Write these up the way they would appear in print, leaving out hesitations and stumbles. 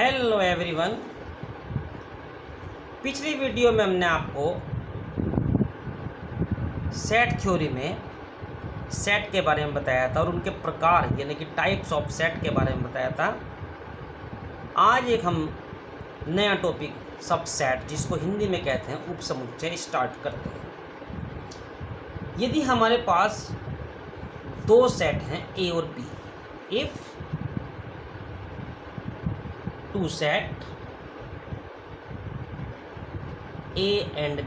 Hello everyone. पिछली video में हमने आपको सेट थ्योरी में सेट के बारे में बताया था और उनके प्रकार यानी कि टाइप्स ऑफ सेट के बारे में बताया था। आज एक हम नया टॉपिक सबसेट, जिसको हिंदी में कहते हैं उपसमुच्चय, स्टार्ट करते हैं। यदि हमारे पास दो सेट हैं ए और B, if two set A and B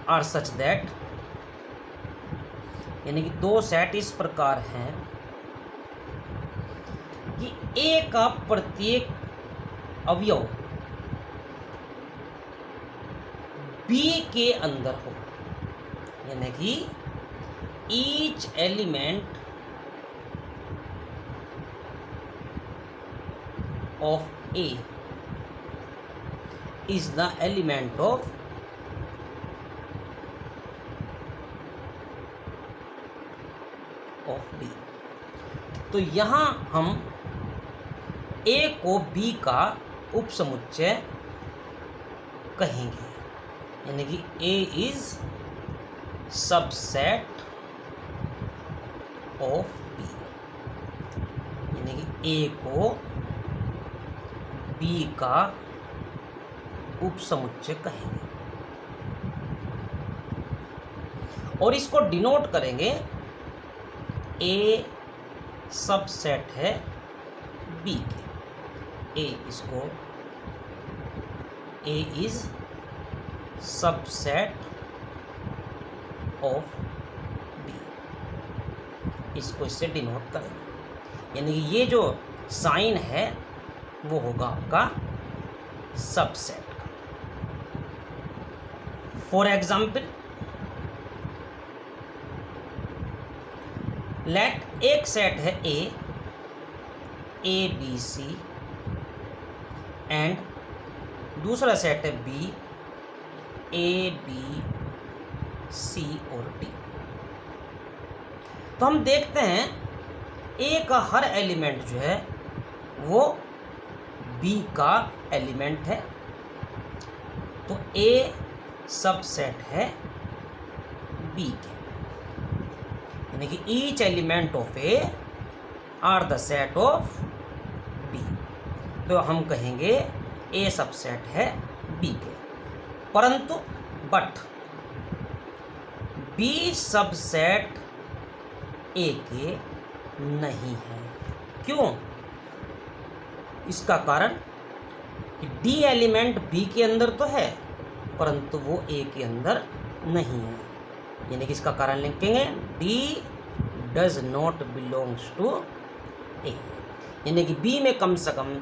are such that, यानी कि दो सेट इस प्रकार हैं कि A का प्रत्येक अवयव B के अंदर हो, यानी कि each element of A is the element of B। तो यहाँ हम A को B का उपसमुच्चय कहेंगे, यानी कि A is subset of B, यानी कि A को B का उपसमुच्चय कहेंगे और इसको डिनोट करेंगे A सबसेट है B के। इसको A is subset of B, इसको इससे डिनोट करेंगे, यानी कि ये जो साइन है वो होगा आपका सबसेट का। फॉर एग्जाम्पल, लेट एक सेट है ए बी सी एंड दूसरा सेट है बी ए बी सी और डी। तो हम देखते हैं ए का हर एलिमेंट जो है वो बी का एलिमेंट है, तो ए सबसेट है बी के, यानी कि each element of A are the set of B. तो हम कहेंगे ए सबसेट है बी के, परंतु बट बी सबसेट ए के नहीं है। क्यों? इसका कारण कि डी एलिमेंट बी के अंदर तो है परंतु वो ए के अंदर नहीं है, यानी कि इसका कारण लिखेंगे D does not belongs to A, यानी कि बी में कम से कम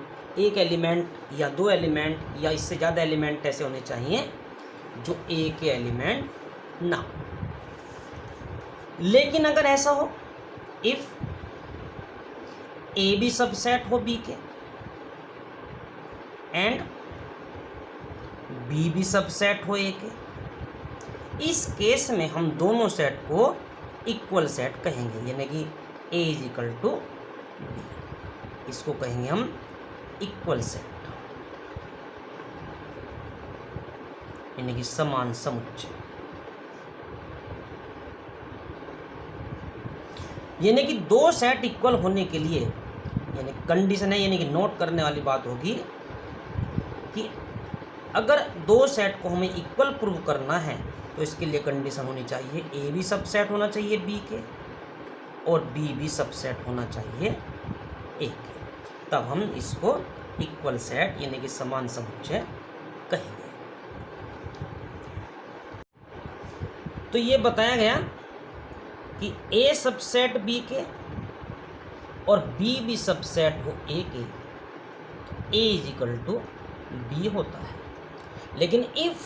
एक एलिमेंट या दो एलिमेंट या इससे ज़्यादा एलिमेंट ऐसे होने चाहिए जो ए के एलिमेंट ना हो। लेकिन अगर ऐसा हो, इफ ए भी सबसेट हो बी के एंड बी भी सबसेट हो ए के, इस केस में हम दोनों सेट को इक्वल सेट कहेंगे, यानी कि A is equal to B, इसको कहेंगे हम इक्वल सेट, यानी कि समान समुच्चय। यानी कि दो सेट इक्वल होने के लिए, यानी कंडीशन है, यानी कि नोट करने वाली बात होगी कि अगर दो सेट को हमें इक्वल प्रूव करना है तो इसके लिए कंडीशन होनी चाहिए ए भी सबसेट होना चाहिए बी के और बी भी सबसेट होना चाहिए ए के, तब हम इसको इक्वल सेट यानी कि समान समुच्चय कहेंगे। तो ये बताया गया कि ए सबसेट बी के और बी भी सबसेट हो ए के, तो A is equal to B होता है। लेकिन इफ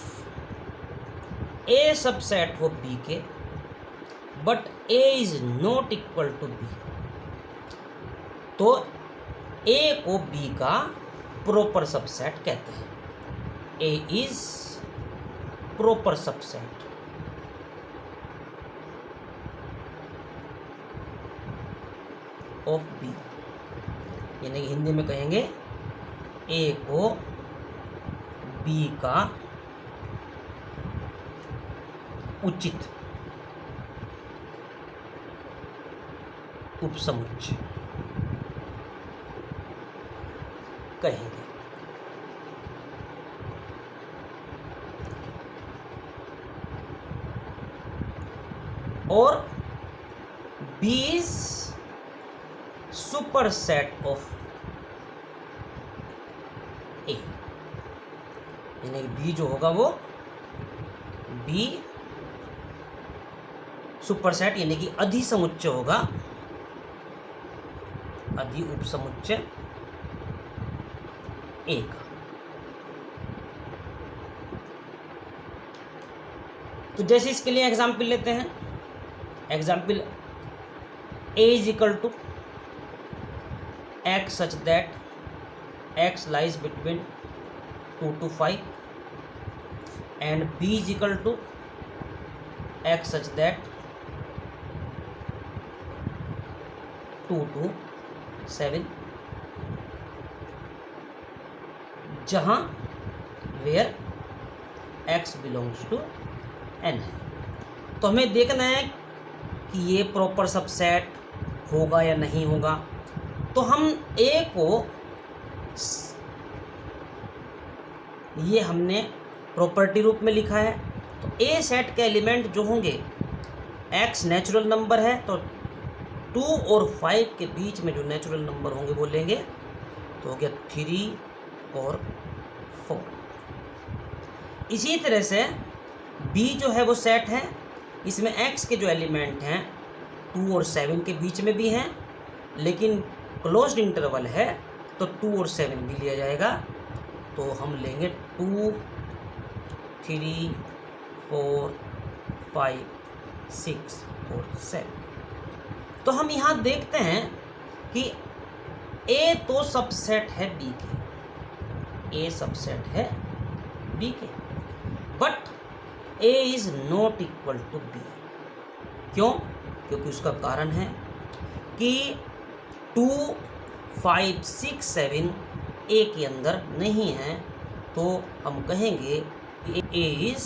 ए सबसेट हो बी के but A is not equal to B, तो ए को बी का प्रॉपर सबसेट कहते हैं। A is proper subset of B, यानी कि हिंदी में कहेंगे ए को बी का उचित उपसमुच्चय कहेंगे। और B is super set of A, यानी बी जो होगा वो बी सुपर सेट यानी कि अधिसमुच्चय होगा, अधि उपसमुच्चय ए का। तो जैसे इसके लिए एग्जाम्पल लेते हैं, example A is equal to x such that x lies between 2 to 5 and B is equal to x such that 2 to 7, जहां where x belongs to N है। तो हमें देखना है कि ये प्रॉपर सबसेट होगा या नहीं होगा। तो हम ए को, ये हमने प्रॉपर्टी रूप में लिखा है, तो ए सेट के एलिमेंट जो होंगे, एक्स नेचुरल नंबर है तो 2 और 5 के बीच में जो नेचुरल नंबर होंगे वो लेंगे, तो हो गया 3 और 4। इसी तरह से बी जो है वो सेट है, इसमें एक्स के जो एलिमेंट हैं 2 और 7 के बीच में भी हैं, लेकिन क्लोज्ड इंटरवल है तो 2 और 7 भी लिया जाएगा। तो हम लेंगे 2, 3, 4, 5, 6 और 7। तो हम यहाँ देखते हैं कि ए तो सबसेट है बी के, ए सबसेट है बी के, but A is not equal to B. क्यों? क्योंकि उसका कारण है कि 2, 5, 6, 7 ए के अंदर नहीं है, तो हम कहेंगे कि A is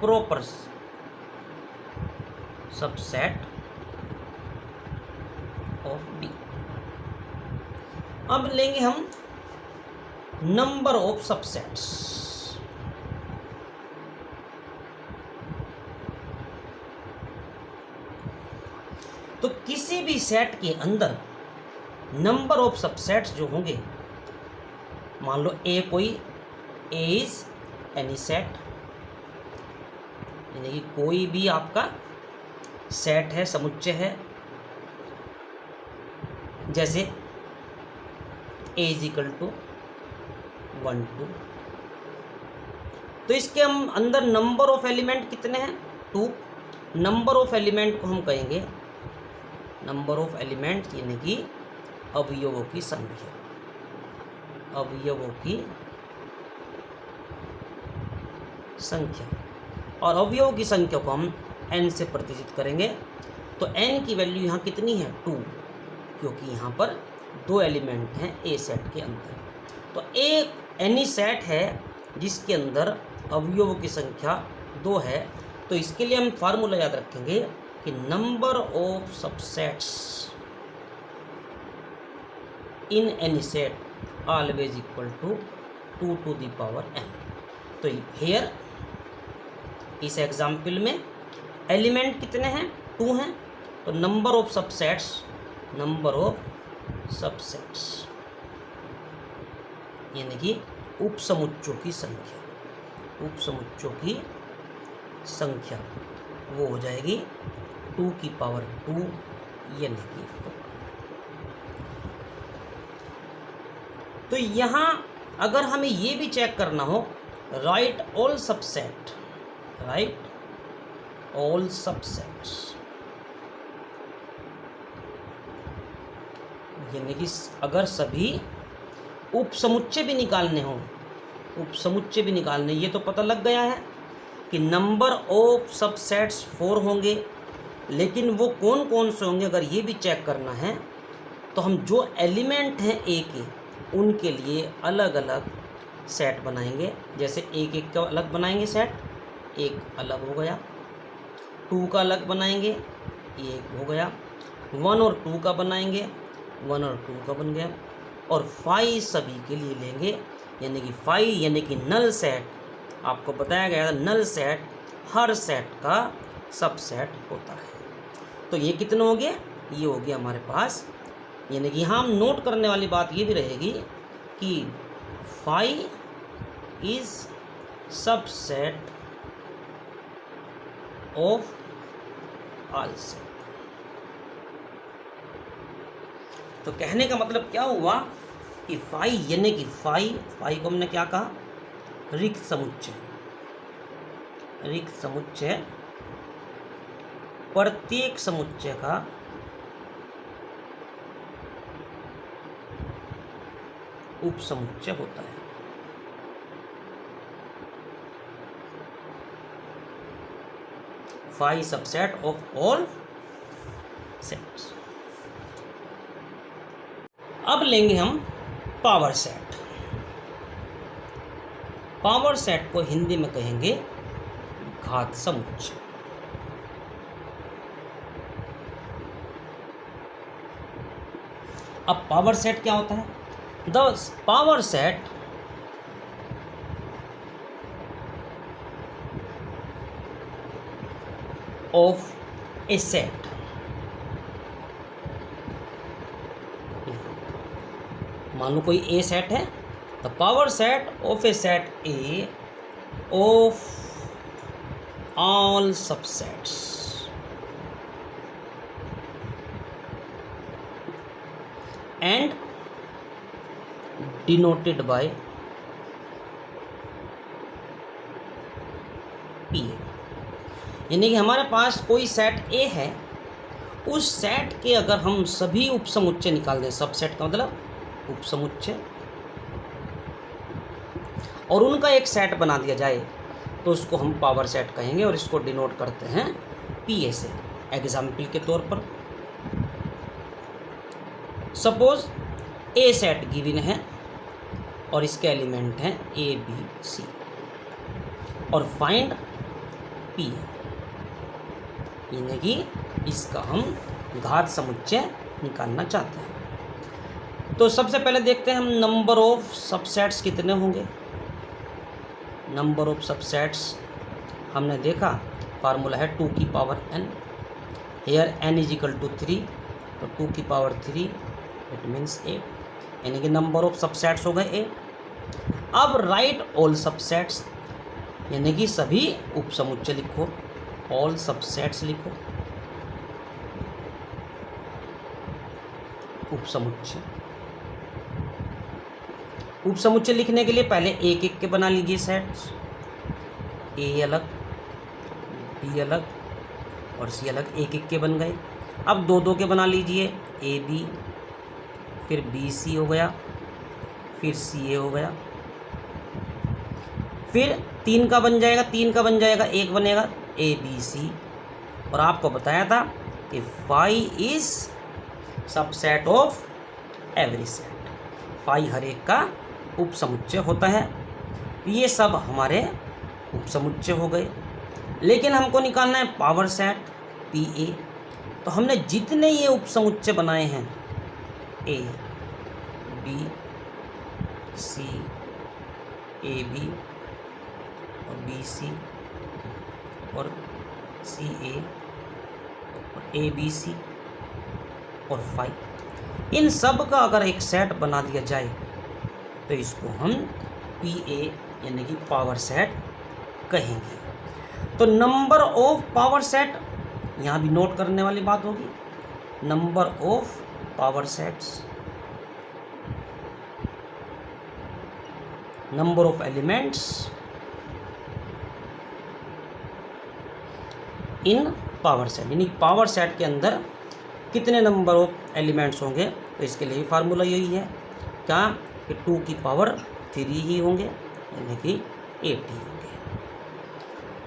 proper subset of B. अब लेंगे हम नंबर ऑफ सबसेट्स। तो किसी भी सेट के अंदर नंबर ऑफ सबसेट्स जो होंगे, मान लो ए कोई ए इज एनी सेट, यानी कि कोई भी आपका सेट है, समुच्चय है, जैसे ए इज इक्वल टू 1, 2, तो इसके हम अंदर नंबर ऑफ एलिमेंट कितने हैं? 2। नंबर ऑफ एलिमेंट को हम कहेंगे नंबर ऑफ एलिमेंट यानी कि अवयवों की संख्या, अवयवों की संख्या। और अवयवों की संख्या को हम n से प्रतिशत करेंगे। तो n की वैल्यू यहाँ कितनी है? 2, क्योंकि यहाँ पर 2 एलिमेंट हैं ए सेट के अंदर। तो एक एनी सेट है जिसके अंदर अवयवों की संख्या 2 है। तो इसके लिए हम फार्मूला याद रखेंगे कि number of subsets in any set always equal to 2 to the power n। तो हेयर इस एग्जाम्पल में एलिमेंट कितने हैं? 2 हैं। तो number of subsets, number of subsets यानी कि उपसमुच्चों की संख्या, उपसमुच्चों की संख्या वो हो जाएगी 2 की पावर 2 यानी कि 4। तो यहाँ अगर हमें ये भी चेक करना हो, right all subset, right all subsets, यानी कि अगर सभी उपसमुच्चय भी निकालने हो, उपसमुच्चय भी निकालने, ये तो पता लग गया है कि नंबर ऑफ सबसेट्स 4 होंगे लेकिन वो कौन कौन से होंगे अगर ये भी चेक करना है तो हम जो एलिमेंट हैं ए के उनके लिए अलग अलग सेट बनाएंगे। जैसे एक एक का अलग बनाएंगे सेट, एक अलग हो गया, 2 का अलग बनाएंगे, एक हो गया, 1 और 2 का बनाएंगे, 1 और 2 का बन गया, और 5 सभी के लिए लेंगे, यानी कि 5 यानी कि नल सेट। आपको बताया गया था नल सेट हर सेट का सबसेट होता है। तो ये कितने हो गए, ये हो गया हमारे पास, यानी कि यहाँ हम नोट करने वाली बात ये भी रहेगी कि 5 is subset of all set. तो कहने का मतलब क्या हुआ कि 5 यानी कि 5 को हमने क्या कहा, रिक्त समुच्चय। रिक्त समुच्चय प्रत्येक समुच्चय का उपसमुच्चय होता है। Five subset of all sets. अब लेंगे हम पावर सेट। पावर सेट को हिंदी में कहेंगे घात समुच्चय। अब पावर सेट क्या होता है? The power set of A set मान लो कोई ए सेट है, the power set of A set A of all subsets and denoted by P। यानी कि हमारे पास कोई सेट A है, उस सेट के अगर हम सभी उपसमुच्चय निकाल दें, सबसेट का मतलब उपसमुच्चय, और उनका एक सेट बना दिया जाए तो उसको हम पावर सेट कहेंगे और इसको डिनोट करते हैं PA से। एग्जाम्पल के तौर पर सपोज ए सेट गिवन है और इसके एलिमेंट हैं ए बी सी, और फाइंड पी, यानी कि इसका हम घात समुच्चय निकालना चाहते हैं। तो सबसे पहले देखते हैं हम नंबर ऑफ सबसेट्स कितने होंगे। नंबर ऑफ सबसेट्स हमने देखा फार्मूला है 2 की power n। Here n is equal to 3, तो 2 की पावर 3 इट मीन्स 8, यानी कि नंबर ऑफ सबसेट्स हो गए 8। अब राइट ऑल सबसेट्स, यानी कि सभी उपसमुच्चय लिखो, ऑल सबसेट्स लिखो, उपसमुच्चय। उपसमुच्चय लिखने के लिए पहले एक एक के बना लीजिए सेट्स, ए अलग, बी अलग और सी अलग, एक एक के बन गए। अब 2 के बना लीजिए, ए बी, फिर बी सी हो गया, फिर सी ए हो गया, फिर 3 का बन जाएगा, 3 का बन जाएगा, एक बनेगा ए बी सी। और आपको बताया था कि 5 is subset of every set, 5 हर एक का उपसमुच्चय होता है। ये सब हमारे उपसमुच्चय हो गए, लेकिन हमको निकालना है पावर सेट पी ए। तो हमने जितने ये उपसमुच्चय बनाए हैं A B C, A B और बी सी और सी ए और ए बी सी और 5, इन सब का अगर एक सेट बना दिया जाए तो इसको हम पी ए यानी कि पावर सेट कहेंगे। तो नंबर ऑफ पावर सेट यहाँ भी नोट करने वाली बात होगी, number of power sets, number of elements in power set, यानी पावर सेट के अंदर कितने नंबर ऑफ एलिमेंट्स होंगे। तो इसके लिए फार्मूला यही है क्या कि 2 की पावर 3 ही होंगे, यानी कि 8 ही होंगे।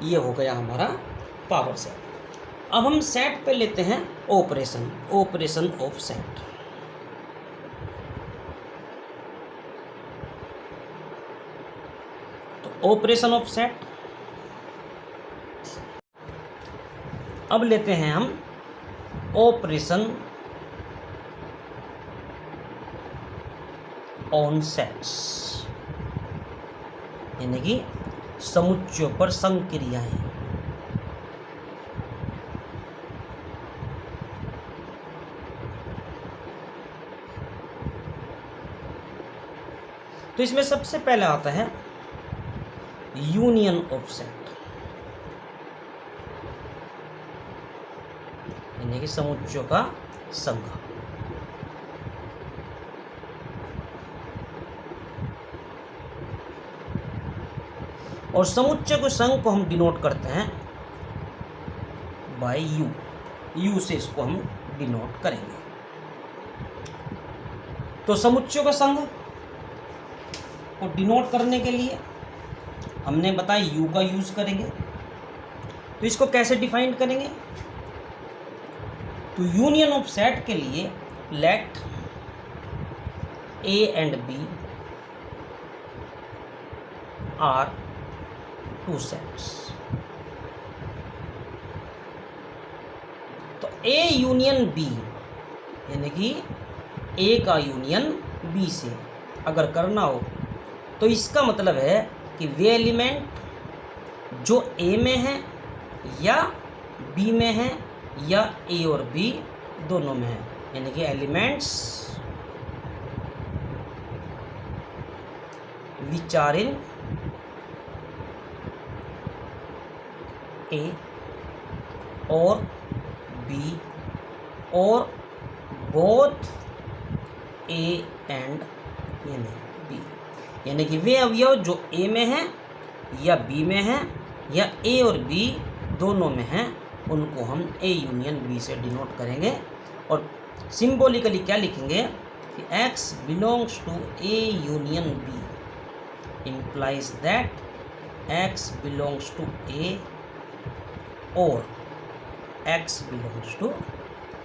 ये हो गया हमारा पावर सेट। अब हम सेट पे लेते हैं ऑपरेशन, ऑपरेशन ऑफ सेट। तो ऑपरेशन ऑफ सेट अब लेते हैं हम ऑपरेशन ऑन सेट्स, यानी कि समुच्चयों पर संक्रियाएं। तो इसमें सबसे पहले आता है यूनियन ऑफ सेट, यानी कि समुच्चयों का संघ। और समुच्चय को संघ को हम डिनोट करते हैं बाय यू, यू से इसको हम डिनोट करेंगे। तो समुच्चयों का संघ को डिनोट करने के लिए हमने बताया यू का यूज करेंगे। तो इसको कैसे डिफाइन करेंगे? तो यूनियन ऑफ सेट के लिए let A and B are two sets. तो ए यूनियन बी, यानी कि ए का यूनियन बी से अगर करना हो तो इसका मतलब है कि वे एलिमेंट जो ए में है या बी में है या ए और बी दोनों में है, यानी कि एलिमेंट्स विच आर इन ए और बी और बोथ ए एंड बी, यानी कि वे अवयव जो ए में हैं या बी में हैं या ए और बी दोनों में हैं, उनको हम ए यूनियन बी से डिनोट करेंगे। और सिंबॉलिकली क्या लिखेंगे कि x belongs to A union B implies that x belongs to A और x belongs to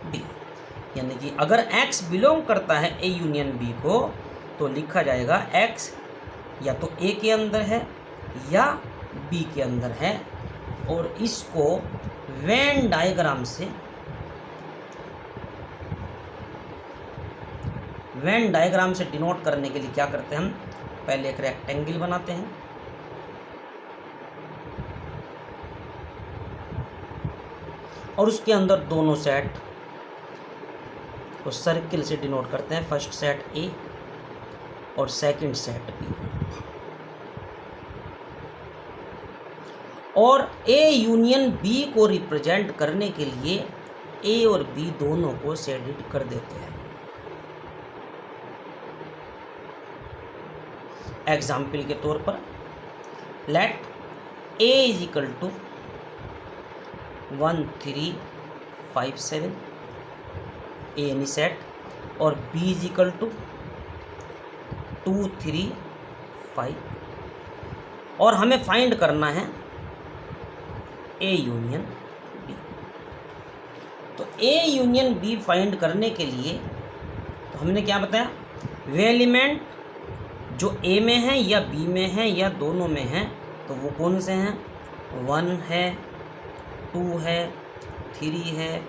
B, यानी कि अगर x बिलोंग करता है ए यूनियन बी को तो लिखा जाएगा x या तो ए के अंदर है या बी के अंदर है। और इसको वेन डायग्राम से डिनोट करने के लिए क्या करते हैं हम? पहले एक रेक्टेंगल बनाते हैं, और उसके अंदर दोनों सेट को सर्किल से डिनोट करते हैं। फर्स्ट सेट ए और सेकंड सेट बी। और ए यूनियन बी को रिप्रेजेंट करने के लिए ए और बी दोनों को शेडिड कर देते हैं। एग्जाम्पल के तौर पर let A is equal to 1 3 5 7 A यानी सेट, और बी इज इक्वल टू 2 3 5, और हमें फाइंड करना है ए यूनियन बी। तो ए यूनियन बी फाइंड करने के लिए तो हमने क्या बताया? वे एलिमेंट जो ए में है या बी में है या दोनों में है, तो वो कौन से हैं? 1 है, 2 है, 3 है,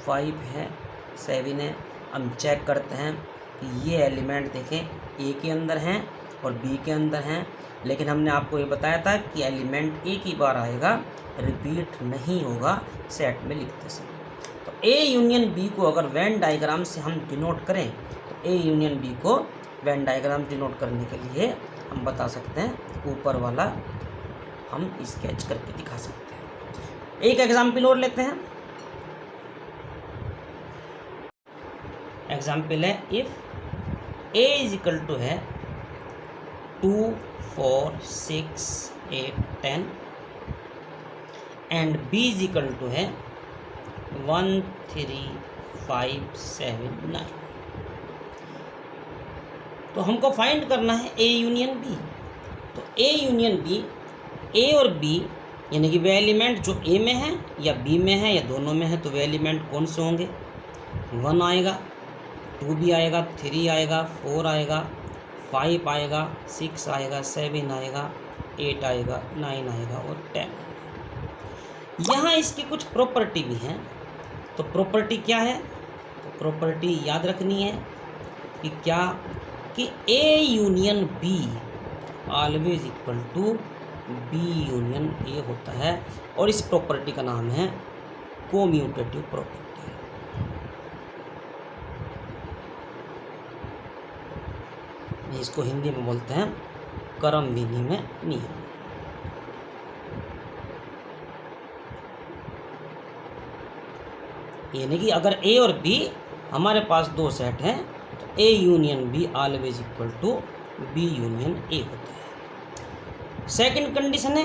5 है, 7 है। हम चेक करते हैं कि ये एलिमेंट देखें ए के अंदर हैं और बी के अंदर हैं, लेकिन हमने आपको ये बताया था कि एलिमेंट एक ही बार आएगा, रिपीट नहीं होगा सेट में लिखते समय। तो ए यूनियन बी को अगर वेन डायग्राम से हम डिनोट करें तो ए यूनियन बी को वेन डायग्राम डिनोट करने के लिए हम बता सकते हैं, ऊपर वाला हम स्केच करके दिखा सकते हैं। एक एग्जाम्पल और लेते हैं। एग्जाम्पल है if A is equal to है 2 4 6 8 10 and B is equal to है 1 3 5 7 9। तो हमको फाइंड करना है ए यूनियन बी। तो ए यूनियन बी, ए और बी यानी कि वे एलिमेंट जो ए में है या बी में है या दोनों में है, तो वे एलिमेंट कौन से होंगे? 1 आएगा, 2 भी आएगा, 3 आएगा, 4 आएगा, 5 आएगा, 6 आएगा, 7 आएगा, 8 आएगा, 9 आएगा और 10 आएगा। यहाँ इसकी कुछ प्रॉपर्टी भी हैं। तो प्रॉपर्टी क्या है? तो प्रॉपर्टी याद रखनी है कि क्या, कि A union B always equal to B union A होता है, और इस प्रॉपर्टी का नाम है कोम्यूटेटिव प्रॉपर्टी। इसको हिंदी में बोलते हैं क्रम विनिमय नियम। यानी कि अगर ए और बी हमारे पास दो सेट हैं, तो A union B always equal to B union A होता है। सेकंड कंडीशन है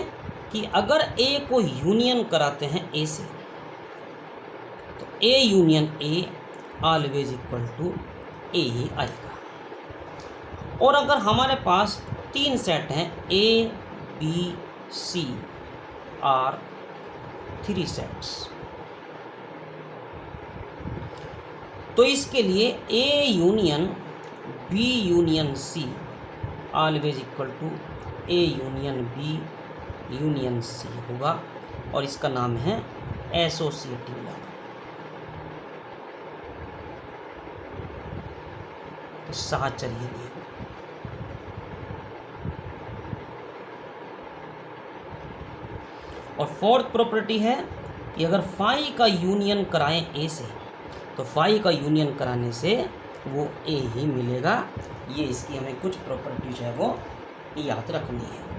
कि अगर ए को यूनियन कराते हैं ए से, तो A union A always equal to A ही आएगा। और अगर हमारे पास 3 सेट हैं, A B C are 3 sets, तो इसके लिए A union B union C always equal to A union B union C होगा, और इसका नाम है एसोसिएटिव लॉ। साहचर्य नियम। और फोर्थ प्रॉपर्टी है कि अगर फाई का यूनियन कराएं ए से, तो फाई का यूनियन कराने से वो ए ही मिलेगा। ये इसकी हमें कुछ प्रॉपर्टी जो है वो याद रखनी है।